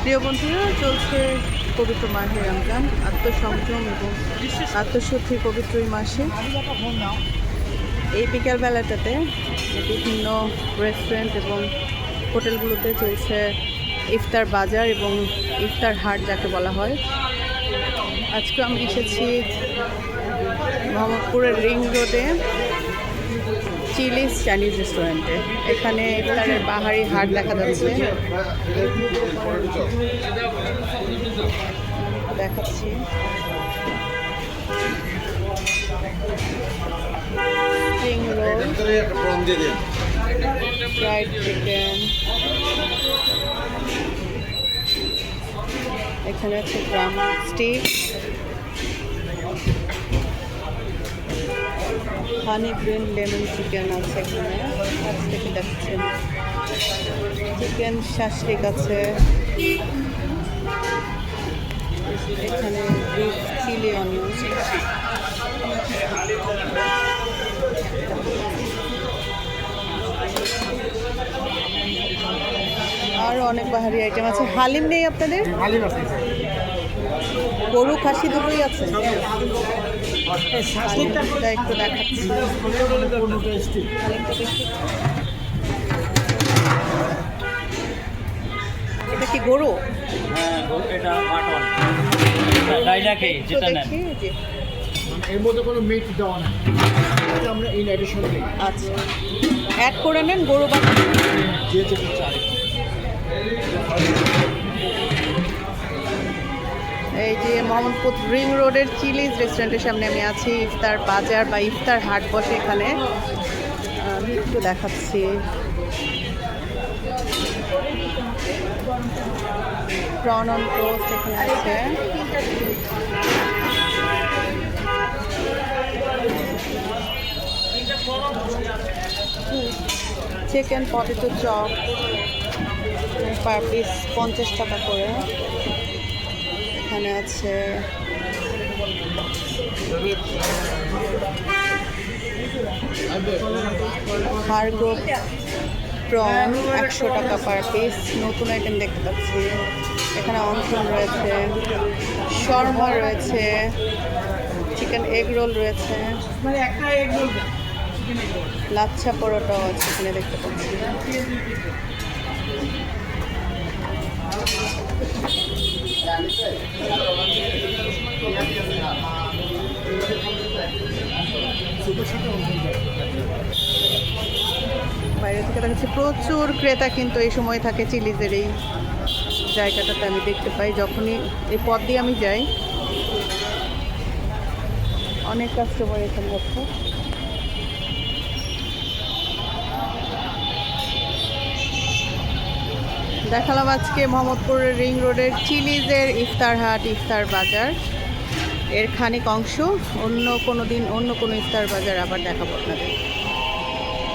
প্রিয় বন্ধুরা, চলছে পবিত্র মাহে রমজান। আত্মসংযম এবং আত্মশুদ্ধির পবিত্র এই মাসে এই বিকালবেলাটাতে বিভিন্ন রেস্টুরেন্ট এবং হোটেলগুলোতে চলছে ইফতার বাজার এবং ইফতার হাট যাকে বলা হয়। আজকে আমি এসেছি মোহাম্মদপুরের রিং রোডে চিলিজ চাইনিজ রেস্টুরেন্টে। এখানে ইফতারের বাহারি হাট দেখা যাচ্ছে, দেখাচ্ছি। স্প্রিং রোল, ফ্রাইড চিকেন, এখানে হচ্ছে ড্রাম স্টিক, হানি গ্রিন লেমন চিকেন আছে এখানে। কাছ থেকে দেখছেন চিকেন শাশলিক আছে, এখানে বিফ চিলি অনিয়ন, আরও অনেক বাহারি আইটেম আছে। হালিম নেই আপনাদের? গরু খাসি দুটোই আছে। হালিমটা একটু দেখাচ্ছি। এটা কি গরু? এর মধ্যে কোনো মিট দেওয়া না, আমরা এই এডিশন দিই। আচ্ছা, অ্যাড করে নেন গরু বা যে যেটা চাই। এই যে মোহাম্মদপুর রিং রোডের চিলিজ রেস্টুরেন্টের সামনে আমি আছি। ইফতার বাজার বা ইফতার হাট বসে এখানে, আমি একটু দেখাচ্ছি। প্রন অন টোস্ট এখানে আছে, chicken potato chop per piece 50 টাকা করে। এখানে আছে হারগো প্রন 100 টাকা পার পিস। নতুন আইটেম দেখতে পাচ্ছি এখানে। অনসন রয়েছে, শর্মা রয়েছে, চিকেন এগ রোল রয়েছে, লাচ্ছা পরোটাও আছে এখানে দেখতে পাচ্ছি। বাইরে থেকে দেখাচ্ছে প্রচুর ক্রেতা কিন্তু এই সময় থাকে চিলিজের এই জায়গাটাতে। আমি দেখতে পাই যখনই এই পথ দিয়ে আমি যাই, অনেক কাস্টমার এখানে আছে। দেখালাম আজকে মোহাম্মদপুরের রিং রোডের চিলিজের ইফতার হাট, ইফতার বাজার এর খানিক অংশ। অন্য কোনো দিন অন্য কোনো ইফতার বাজার আবার দেখাবো আপনাদের।